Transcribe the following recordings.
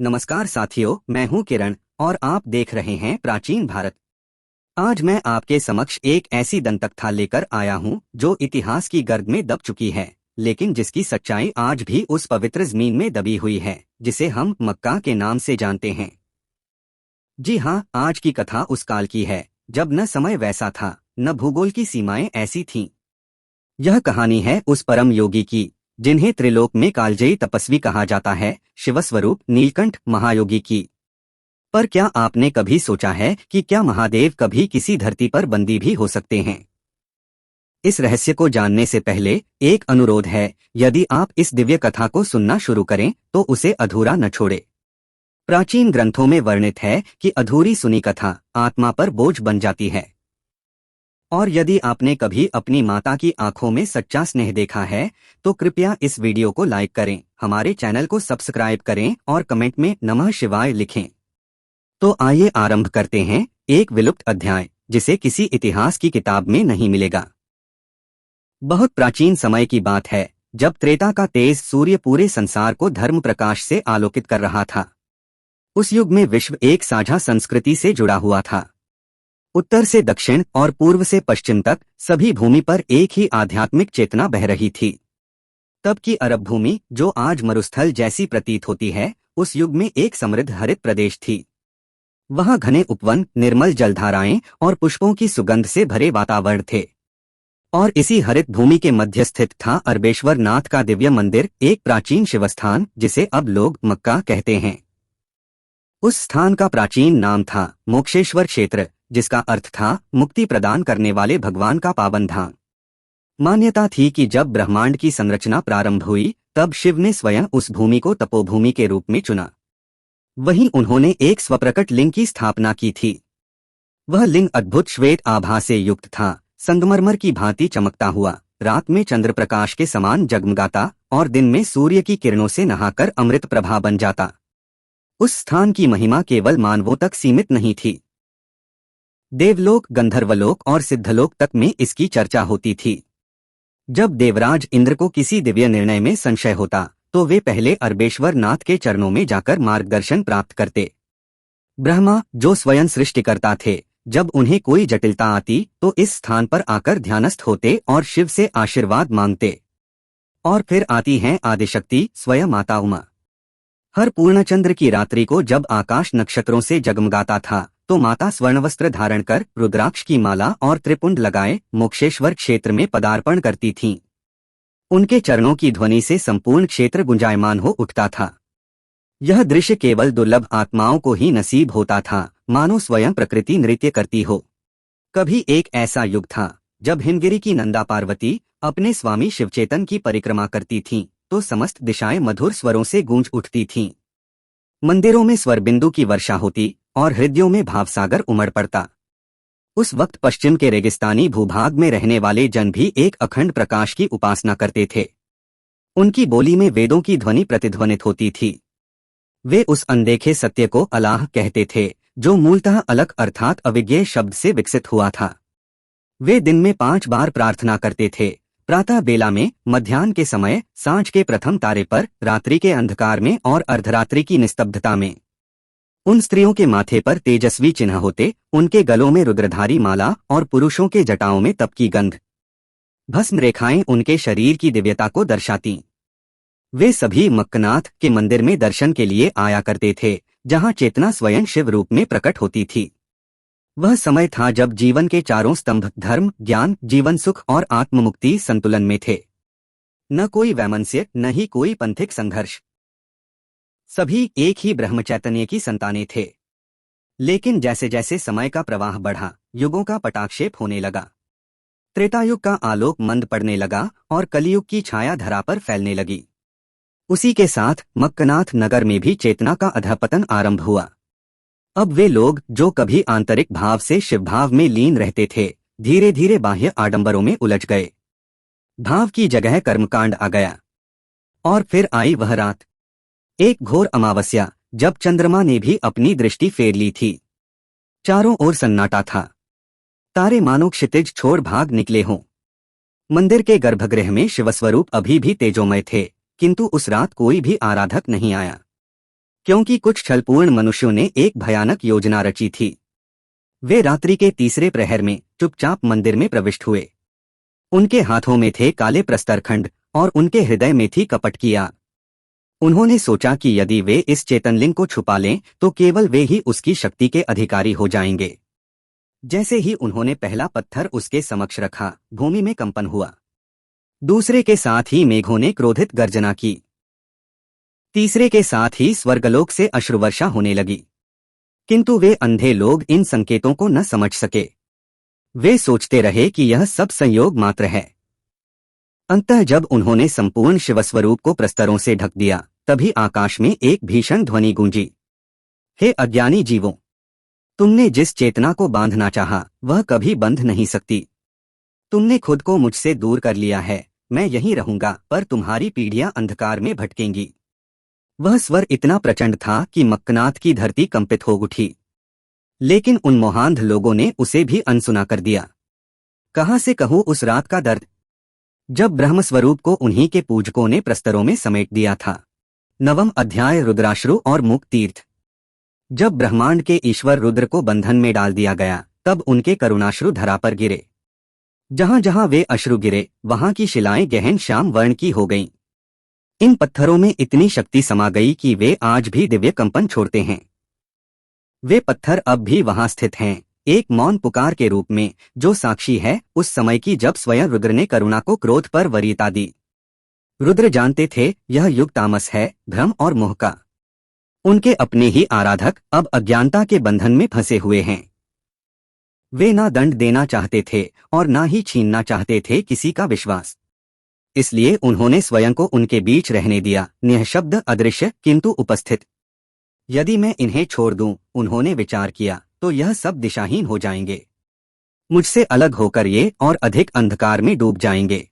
नमस्कार साथियों, मैं हूं किरण और आप देख रहे हैं प्राचीन भारत। आज मैं आपके समक्ष एक ऐसी दंतकथा लेकर आया हूं जो इतिहास की गर्द में दब चुकी है, लेकिन जिसकी सच्चाई आज भी उस पवित्र जमीन में दबी हुई है जिसे हम मक्का के नाम से जानते हैं। जी हाँ, आज की कथा उस काल की है जब न समय वैसा था, न भूगोल की सीमाएं ऐसी थीं। यह कहानी है उस परम योगी की जिन्हें त्रिलोक में कालजयी तपस्वी कहा जाता है, शिवस्वरूप नीलकंठ महायोगी की। पर क्या आपने कभी सोचा है कि क्या महादेव कभी किसी धरती पर बंदी भी हो सकते हैं? इस रहस्य को जानने से पहले एक अनुरोध है, यदि आप इस दिव्य कथा को सुनना शुरू करें तो उसे अधूरा न छोड़े। प्राचीन ग्रंथों में वर्णित है कि अधूरी सुनी कथा आत्मा पर बोझ बन जाती है। और यदि आपने कभी अपनी माता की आंखों में सच्चा स्नेह देखा है तो कृपया इस वीडियो को लाइक करें, हमारे चैनल को सब्सक्राइब करें और कमेंट में नमः शिवाय लिखें। तो आइए आरंभ करते हैं एक विलुप्त अध्याय जिसे किसी इतिहास की किताब में नहीं मिलेगा। बहुत प्राचीन समय की बात है जब त्रेता का तेज सूर्य पूरे संसार को धर्म प्रकाश से आलोकित कर रहा था। उस युग में विश्व एक साझा संस्कृति से जुड़ा हुआ था। उत्तर से दक्षिण और पूर्व से पश्चिम तक सभी भूमि पर एक ही आध्यात्मिक चेतना बह रही थी। तब की अरब भूमि, जो आज मरुस्थल जैसी प्रतीत होती है, उस युग में एक समृद्ध हरित प्रदेश थी। वहां घने उपवन, निर्मल जलधाराएं और पुष्पों की सुगंध से भरे वातावरण थे। और इसी हरित भूमि के मध्य स्थित था अरबेश्वर नाथ का दिव्य मंदिर, एक प्राचीन शिवस्थान जिसे अब लोग मक्का कहते हैं। उस स्थान का प्राचीन नाम था मोक्षेश्वर क्षेत्र, जिसका अर्थ था मुक्ति प्रदान करने वाले भगवान का पावन धाम। मान्यता थी कि जब ब्रह्मांड की संरचना प्रारंभ हुई तब शिव ने स्वयं उस भूमि को तपोभूमि के रूप में चुना। वहीं उन्होंने एक स्वप्रकट लिंग की स्थापना की थी। वह लिंग अद्भुत श्वेत आभा से युक्त था, संगमरमर की भांति चमकता हुआ, रात में चंद्र प्रकाश के समान जगमगाता और दिन में सूर्य की किरणों से नहाकर अमृत प्रभा बन जाता। उस स्थान की महिमा केवल मानवों तक सीमित नहीं थी। देवलोक, गंधर्वलोक और सिद्धलोक तक में इसकी चर्चा होती थी। जब देवराज इंद्र को किसी दिव्य निर्णय में संशय होता तो वे पहले अरबेश्वर नाथ के चरणों में जाकर मार्गदर्शन प्राप्त करते। ब्रह्मा, जो स्वयं सृष्टिकर्ता थे, जब उन्हें कोई जटिलता आती तो इस स्थान पर आकर ध्यानस्थ होते और शिव से आशीर्वाद मांगते। और फिर आती हैं आदिशक्ति, स्वयं माता उमा। हर पूर्णचंद्र की रात्रि को जब आकाश नक्षत्रों से जगमगाता था तो माता स्वर्णवस्त्र धारण कर, रुद्राक्ष की माला और त्रिपुंड लगाए मोक्षेश्वर क्षेत्र में पदार्पण करती थीं। उनके चरणों की ध्वनि से संपूर्ण क्षेत्र गुंजायमान हो उठता था। यह दृश्य केवल दुर्लभ आत्माओं को ही नसीब होता था, मानो स्वयं प्रकृति नृत्य करती हो। कभी एक ऐसा युग था जब हिमगिरी की नंदा पार्वती अपने स्वामी शिवचेतन की परिक्रमा करती थीं, तो समस्त दिशाएं मधुर स्वरों से गूंज उठती थीं। मंदिरों में स्वर बिंदु की वर्षा होती और हृदयों में भावसागर उमड़ पड़ता। उस वक्त पश्चिम के रेगिस्तानी भूभाग में रहने वाले जन भी एक अखंड प्रकाश की उपासना करते थे। उनकी बोली में वेदों की ध्वनि प्रतिध्वनित होती थी। वे उस अनदेखे सत्य को अल्लाह कहते थे, जो मूलतः अलग अर्थात अविज्ञेय शब्द से विकसित हुआ था। वे दिन में 5 बार प्रार्थना करते थे, प्रातः बेला में, मध्याह्न के समय, सांझ के प्रथम तारे पर, रात्रि के अंधकार में और अर्धरात्रि की निस्तब्धता में। उन स्त्रियों के माथे पर तेजस्वी चिन्ह होते, उनके गलों में रुद्रधारी माला और पुरुषों के जटाओं में तप की गंध। भस्म रेखाएं उनके शरीर की दिव्यता को दर्शाती। वे सभी मक्कनाथ के मंदिर में दर्शन के लिए आया करते थे, जहां चेतना स्वयं शिव रूप में प्रकट होती थी। वह समय था जब जीवन के चारों स्तंभ धर्म, ज्ञान, जीवन सुख और आत्ममुक्ति संतुलन में थे। न कोई वैमनस्य, न ही कोई पंथिक संघर्ष। सभी एक ही ब्रह्म चैतन्य की संतानें थे। लेकिन जैसे जैसे समय का प्रवाह बढ़ा, युगों का पटाक्षेप होने लगा। त्रेतायुग का आलोक मंद पड़ने लगा और कलियुग की छाया धरा पर फैलने लगी। उसी के साथ मक्कनाथ नगर में भी चेतना का अधःपतन आरंभ हुआ। अब वे लोग जो कभी आंतरिक भाव से शिवभाव में लीन रहते थे, धीरे धीरे बाह्य आडंबरों में उलझ गए। भाव की जगह कर्मकांड आ गया। और फिर आई वह रात, एक घोर अमावस्या, जब चंद्रमा ने भी अपनी दृष्टि फेर ली थी। चारों ओर सन्नाटा था। तारे मानो क्षितिज छोड़ भाग निकले हों। मंदिर के गर्भगृह में शिवस्वरूप अभी भी तेजोमय थे, किंतु उस रात कोई भी आराधक नहीं आया। क्योंकि कुछ छलपूर्ण मनुष्यों ने एक भयानक योजना रची थी। वे रात्रि के तीसरे प्रहर में चुपचाप मंदिर में प्रविष्ट हुए। उनके हाथों में थे काले प्रस्तरखंड और उनके हृदय में थी कपट की आग। उन्होंने सोचा कि यदि वे इस चेतनलिंग को छुपा लें तो केवल वे ही उसकी शक्ति के अधिकारी हो जाएंगे। जैसे ही उन्होंने पहला पत्थर उसके समक्ष रखा, भूमि में कंपन हुआ। दूसरे के साथ ही मेघों ने क्रोधित गर्जना की। तीसरे के साथ ही स्वर्गलोक से अश्रुवर्षा होने लगी। किंतु वे अंधे लोग इन संकेतों को न समझ सके। वे सोचते रहे कि यह सब संयोग मात्र है। अंततः जब उन्होंने संपूर्ण शिवस्वरूप को प्रस्तरों से ढक दिया, तभी आकाश में एक भीषण ध्वनि गूंजी। हे अज्ञानी जीवों, तुमने जिस चेतना को बांधना चाहा, वह कभी बंध नहीं सकती। तुमने खुद को मुझसे दूर कर लिया है। मैं यहीं रहूंगा, पर तुम्हारी पीढ़ियां अंधकार में भटकेंगी। वह स्वर इतना प्रचंड था कि मक्कनाथ की धरती कंपित हो उठी। लेकिन उन मोहांध लोगों ने उसे भी अनसुना कर दिया। कहां से कहूं उस रात का दर्द, जब ब्रह्मस्वरूप को उन्हीं के पूजकों ने प्रस्तरों में समेट दिया था। 9वां अध्याय रुद्राश्रु और मुक तीर्थ। जब ब्रह्मांड के ईश्वर रुद्र को बंधन में डाल दिया गया, तब उनके करुणाश्रु धरा पर गिरे। जहां जहां वे अश्रु गिरे, वहां की शिलाएं गहन श्याम वर्ण की हो गईं। इन पत्थरों में इतनी शक्ति समा गई कि वे आज भी दिव्य कंपन छोड़ते हैं। वे पत्थर अब भी वहां स्थित हैं, एक मौन पुकार के रूप में, जो साक्षी है उस समय की जब स्वयं रुद्र ने करुणा को क्रोध पर वरीयता दी। रुद्र जानते थे यह युग तामस है, भ्रम और मोह का। उनके अपने ही आराधक अब अज्ञानता के बंधन में फंसे हुए हैं। वे ना दंड देना चाहते थे और ना ही छीनना चाहते थे किसी का विश्वास। इसलिए उन्होंने स्वयं को उनके बीच रहने दिया, निःशब्द, अदृश्य, किंतु उपस्थित। यदि मैं इन्हें छोड़ दूं, उन्होंने विचार किया, तो यह सब दिशाहीन हो जाएंगे। मुझसे अलग होकर ये और अधिक अंधकार में डूब जाएंगे।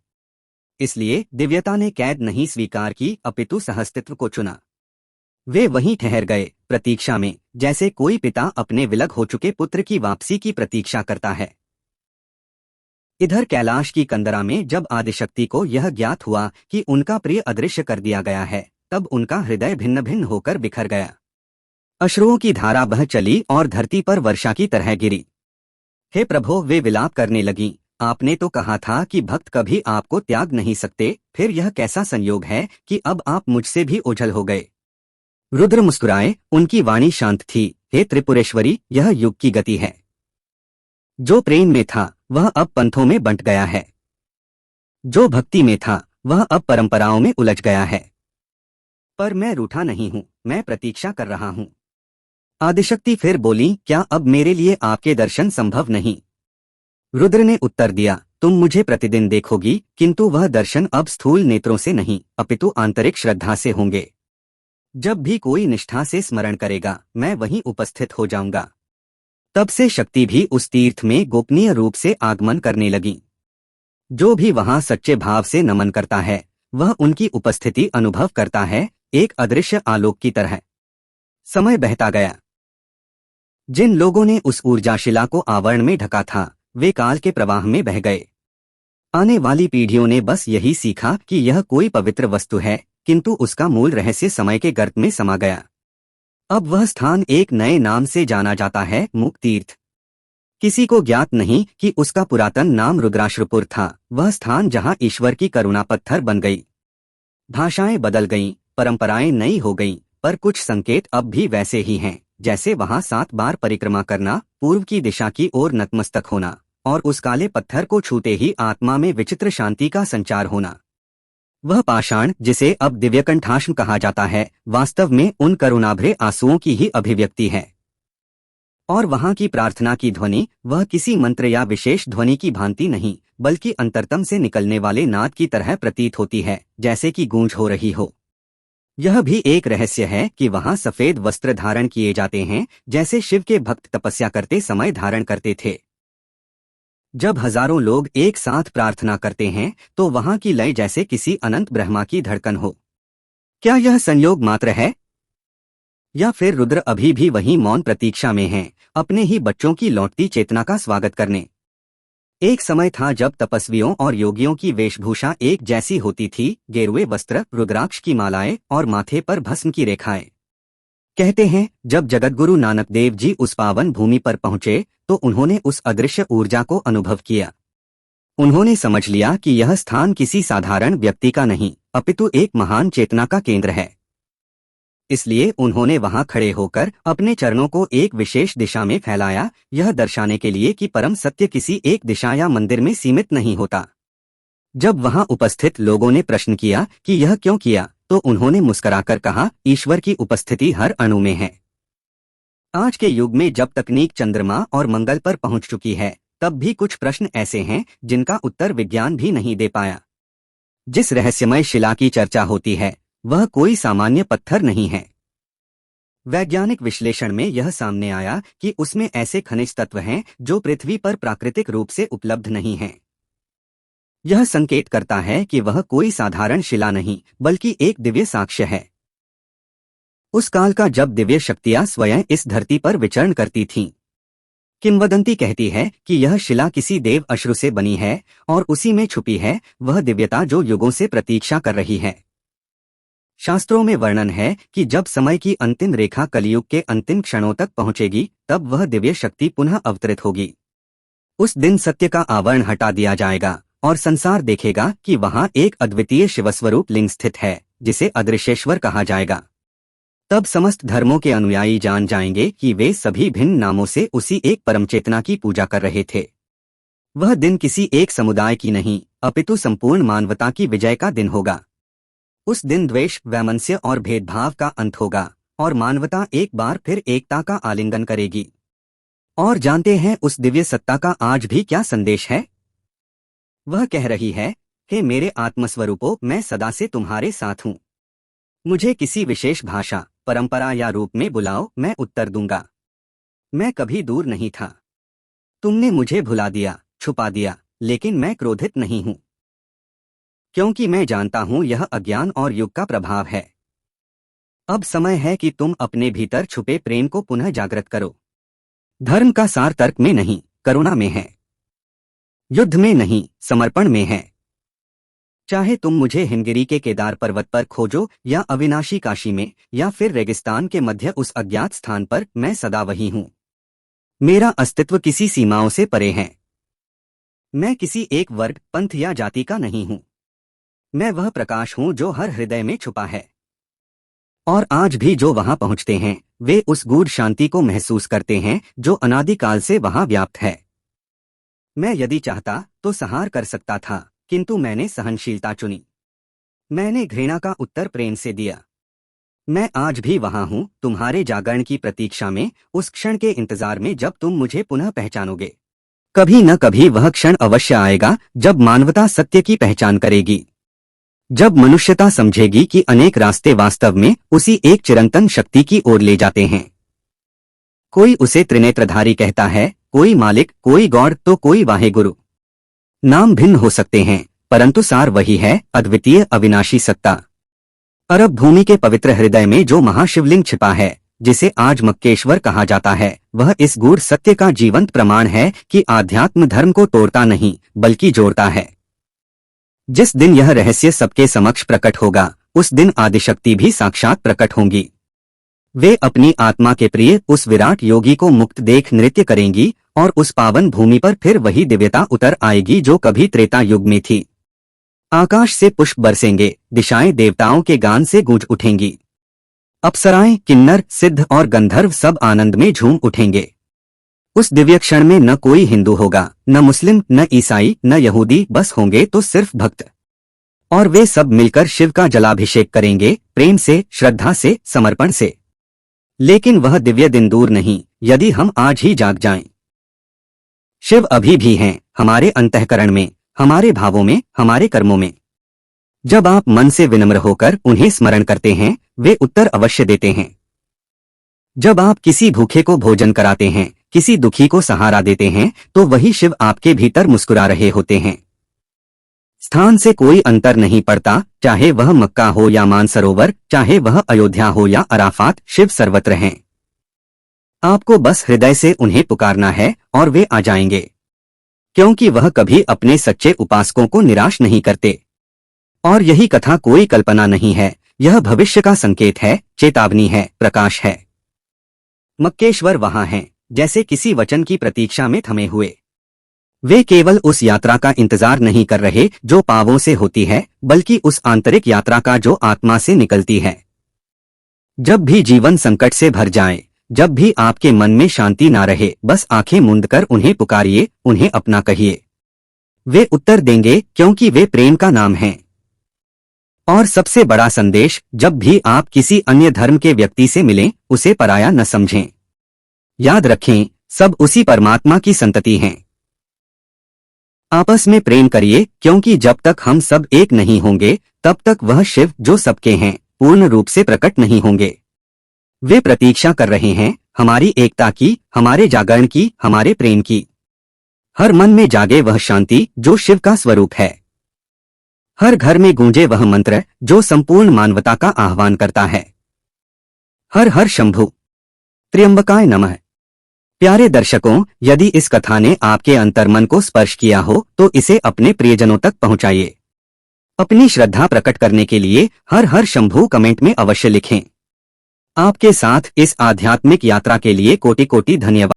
इसलिए दिव्यता ने कैद नहीं स्वीकार की, अपितु सहअस्तित्व को चुना। वे वहीं ठहर गए, प्रतीक्षा में, जैसे कोई पिता अपने विलग हो चुके पुत्र की वापसी की प्रतीक्षा करता है। इधर कैलाश की कंदरा में जब आदिशक्ति को यह ज्ञात हुआ कि उनका प्रिय अदृश्य कर दिया गया है, तब उनका हृदय भिन्न भिन्न होकर बिखर गया। अश्रुओं की धारा बह चली और धरती पर वर्षा की तरह गिरी। हे प्रभो, वे विलाप करने लगीं, आपने तो कहा था कि भक्त कभी आपको त्याग नहीं सकते, फिर यह कैसा संयोग है कि अब आप मुझसे भी ओझल हो गए। रुद्र मुस्कुराए, उनकी वाणी शांत थी। हे त्रिपुरेश्वरी, यह युग की गति है। जो प्रेम में था वह अब पंथों में बंट गया है। जो भक्ति में था वह अब परंपराओं में उलझ गया है। पर मैं रूठा नहीं हूं, मैं प्रतीक्षा कर रहा हूं। आदिशक्ति फिर बोली, क्या अब मेरे लिए आपके दर्शन संभव नहीं? रुद्र ने उत्तर दिया, तुम मुझे प्रतिदिन देखोगी, किंतु वह दर्शन अब स्थूल नेत्रों से नहीं, अपितु आंतरिक श्रद्धा से होंगे। जब भी कोई निष्ठा से स्मरण करेगा, मैं वहीं उपस्थित हो जाऊंगा। तब से शक्ति भी उस तीर्थ में गोपनीय रूप से आगमन करने लगी। जो भी वहां सच्चे भाव से नमन करता है, वह उनकी उपस्थिति अनुभव करता है, एक अदृश्य आलोक की तरह। समय बहता गया। जिन लोगों ने उस ऊर्जाशिला को आवरण में ढका था, वे काल के प्रवाह में बह गए। आने वाली पीढ़ियों ने बस यही सीखा कि यह कोई पवित्र वस्तु है, किंतु उसका मूल रहस्य समय के गर्त में समा गया। अब वह स्थान एक नए नाम से जाना जाता है, मुक तीर्थ। किसी को ज्ञात नहीं कि उसका पुरातन नाम रुद्राश्रुपुर था, वह स्थान जहां ईश्वर की करुणा पत्थर बन गई। भाषाएं बदल गईं, परंपराएं नई हो गईं, पर कुछ संकेत अब भी वैसे ही हैं, जैसे वहां 7 बार परिक्रमा करना, पूर्व की दिशा की ओर नतमस्तक होना, और उस काले पत्थर को छूते ही आत्मा में विचित्र शांति का संचार होना। वह पाषाण, जिसे अब दिव्यकंठाश्म कहा जाता है, वास्तव में उन करुणाभरे आंसुओं की ही अभिव्यक्ति है। और वहां की प्रार्थना की ध्वनि, वह किसी मंत्र या विशेष ध्वनि की भांति नहीं, बल्कि अंतरतम से निकलने वाले नाद की तरह प्रतीत होती है, जैसे कि गूंज हो रही हो। यह भी एक रहस्य है कि वहां सफेद वस्त्र धारण किए जाते हैं, जैसे शिव के भक्त तपस्या करते समय धारण करते थे। जब हजारों लोग एक साथ प्रार्थना करते हैं, तो वहां की लय जैसे किसी अनंत ब्रह्मा की धड़कन हो। क्या यह संयोग मात्र है, या फिर रुद्र अभी भी वहीं मौन प्रतीक्षा में हैं, अपने ही बच्चों की लौटती चेतना का स्वागत करने? एक समय था जब तपस्वियों और योगियों की वेशभूषा एक जैसी होती थी, गेरुए वस्त्र, रुद्राक्ष की मालाएं और माथे पर भस्म की रेखाएं। कहते हैं जब जगतगुरु नानक देव जी उस पावन भूमि पर पहुंचे तो उन्होंने उस अदृश्य ऊर्जा को अनुभव किया। उन्होंने समझ लिया कि यह स्थान किसी साधारण व्यक्ति का नहीं अपितु एक महान चेतना का केंद्र है। इसलिए उन्होंने वहां खड़े होकर अपने चरणों को एक विशेष दिशा में फैलाया, यह दर्शाने के लिए कि परम सत्य किसी एक दिशा या मंदिर में सीमित नहीं होता। जब वहां उपस्थित लोगों ने प्रश्न किया कि यह क्यों किया, तो उन्होंने मुस्कुराकर कहा, ईश्वर की उपस्थिति हर अणु में है। आज के युग में जब तकनीक चंद्रमा और मंगल पर पहुंच चुकी है, तब भी कुछ प्रश्न ऐसे हैं जिनका उत्तर विज्ञान भी नहीं दे पाया। जिस रहस्यमय शिला की चर्चा होती है वह कोई सामान्य पत्थर नहीं है। वैज्ञानिक विश्लेषण में यह सामने आया कि उसमें ऐसे खनिज तत्व हैं जो पृथ्वी पर प्राकृतिक रूप से उपलब्ध नहीं हैं। यह संकेत करता है कि वह कोई साधारण शिला नहीं बल्कि एक दिव्य साक्ष्य है। उस काल का जब दिव्य शक्तियां स्वयं इस धरती पर विचरण करती थीं। किंवदंती कहती है कि यह शिला किसी देव अश्रु से बनी है और उसी में छुपी है वह दिव्यता जो युगों से प्रतीक्षा कर रही है। शास्त्रों में वर्णन है कि जब समय की अंतिम रेखा कलियुग के अंतिम क्षणों तक पहुंचेगी तब वह दिव्य शक्ति पुनः अवतरित होगी। उस दिन सत्य का आवरण हटा दिया जाएगा और संसार देखेगा कि वहां एक अद्वितीय शिवस्वरूप लिंग स्थित है जिसे अदृश्येश्वर कहा जाएगा। तब समस्त धर्मों के अनुयायी जान जाएंगे कि वे सभी भिन्न नामों से उसी एक परम चेतना की पूजा कर रहे थे। वह दिन किसी एक समुदाय की नहीं अपितु संपूर्ण मानवता की विजय का दिन होगा। उस दिन द्वेष, वैमनस्य और भेदभाव का अंत होगा और मानवता एक बार फिर एकता का आलिंगन करेगी। और जानते हैं उस दिव्य सत्ता का आज भी क्या संदेश है? वह कह रही है, हे मेरे आत्मस्वरूपों, मैं सदा से तुम्हारे साथ हूँ। मुझे किसी विशेष भाषा, परंपरा या रूप में बुलाओ, मैं उत्तर दूंगा। मैं कभी दूर नहीं था। तुमने मुझे भुला दिया, छुपा दिया, लेकिन मैं क्रोधित नहीं हूं, क्योंकि मैं जानता हूं यह अज्ञान और युग का प्रभाव है। अब समय है कि तुम अपने भीतर छुपे प्रेम को पुनः जागृत करो। धर्म का सार तर्क में नहीं, करुणा में है। युद्ध में नहीं, समर्पण में है। चाहे तुम मुझे हिमगिरी के केदार पर्वत पर खोजो या अविनाशी काशी में या फिर रेगिस्तान के मध्य उस अज्ञात स्थान पर, मैं सदा वही हूं। मेरा अस्तित्व किसी सीमाओं से परे है। मैं किसी एक वर्ग, पंथ या जाति का नहीं हूं। मैं वह प्रकाश हूं जो हर हृदय में छुपा है। और आज भी जो वहां पहुंचते हैं वे उस गूढ़ शांति को महसूस करते हैं जो अनादिकाल से वहां व्याप्त है। मैं यदि चाहता तो संहार कर सकता था, किंतु मैंने सहनशीलता चुनी। मैंने घृणा का उत्तर प्रेम से दिया। मैं आज भी वहां हूं, तुम्हारे जागरण की प्रतीक्षा में, उस क्षण के इंतजार में जब तुम मुझे पुनः पहचानोगे। कभी न कभी वह क्षण अवश्य आएगा जब मानवता सत्य की पहचान करेगी, जब मनुष्यता समझेगी कि अनेक रास्ते वास्तव में उसी एक चिरंतन शक्ति की ओर ले जाते हैं। कोई उसे त्रिनेत्रधारी कहता है, कोई मालिक, कोई गॉड तो कोई वाहेगुरु। नाम भिन्न हो सकते हैं परंतु सार वही है, अद्वितीय अविनाशी सत्ता। अरब भूमि के पवित्र हृदय में जो महाशिवलिंग छिपा है, जिसे आज मक्केश्वर कहा जाता है, वह इस गूढ़ सत्य का जीवंत प्रमाण है कि आध्यात्म धर्म को तोड़ता नहीं बल्कि जोड़ता है। जिस दिन यह रहस्य सबके समक्ष प्रकट होगा उस दिन आदिशक्ति भी साक्षात प्रकट होंगी। वे अपनी आत्मा के प्रिय उस विराट योगी को मुक्त देख नृत्य करेंगी और उस पावन भूमि पर फिर वही दिव्यता उतर आएगी जो कभी त्रेता युग में थी। आकाश से पुष्प बरसेंगे, दिशाएं देवताओं के गान से गूंज उठेंगी। अप्सराएं, किन्नर, सिद्ध और गंधर्व सब आनंद में झूम उठेंगे। उस दिव्य क्षण में न कोई हिंदू होगा, न मुस्लिम, न ईसाई, न यहूदी, बस होंगे तो सिर्फ भक्त। और वे सब मिलकर शिव का जलाभिषेक करेंगे, प्रेम से, श्रद्धा से, समर्पण से। लेकिन वह दिव्य दिन दूर नहीं यदि हम आज ही जाग जाएं। शिव अभी भी हैं, हमारे अंतःकरण में, हमारे भावों में, हमारे कर्मों में। जब आप मन से विनम्र होकर उन्हें स्मरण करते हैं वे उत्तर अवश्य देते हैं। जब आप किसी भूखे को भोजन कराते हैं, किसी दुखी को सहारा देते हैं, तो वही शिव आपके भीतर मुस्कुरा रहे होते हैं। स्थान से कोई अंतर नहीं पड़ता, चाहे वह मक्का हो या मानसरोवर, चाहे वह अयोध्या हो या अराफात, शिव सर्वत्र हैं। आपको बस हृदय से उन्हें पुकारना है और वे आ जाएंगे, क्योंकि वह कभी अपने सच्चे उपासकों को निराश नहीं करते। और यही कथा कोई कल्पना नहीं है, यह भविष्य का संकेत है, चेतावनी है, प्रकाश है। मक्केश्वर वहां हैं, जैसे किसी वचन की प्रतीक्षा में थमे हुए। वे केवल उस यात्रा का इंतजार नहीं कर रहे जो पांवों से होती है, बल्कि उस आंतरिक यात्रा का जो आत्मा से निकलती है। जब भी जीवन संकट से भर जाए, जब भी आपके मन में शांति ना रहे, बस आंखें मूंद कर उन्हें पुकारिए, उन्हें अपना कहिए। वे उत्तर देंगे, क्योंकि वे प्रेम का नाम हैं। और सबसे बड़ा संदेश, जब भी आप किसी अन्य धर्म के व्यक्ति से मिलें, उसे पराया न समझें। याद रखें, सब उसी परमात्मा की संतति हैं। आपस में प्रेम करिए, क्योंकि जब तक हम सब एक नहीं होंगे, तब तक वह शिव जो सबके हैं पूर्ण रूप से प्रकट नहीं होंगे। वे प्रतीक्षा कर रहे हैं हमारी एकता की, हमारे जागरण की, हमारे प्रेम की। हर मन में जागे वह शांति जो शिव का स्वरूप है। हर घर में गूंजे वह मंत्र जो संपूर्ण मानवता का आह्वान करता है। हर हर शंभु त्र्यंबकाय नमः। प्यारे दर्शकों, यदि इस कथा ने आपके अंतर्मन को स्पर्श किया हो तो इसे अपने प्रियजनों तक पहुंचाइए। अपनी श्रद्धा प्रकट करने के लिए हर हर शंभु कमेंट में अवश्य लिखें। आपके साथ इस आध्यात्मिक यात्रा के लिए कोटि कोटि धन्यवाद।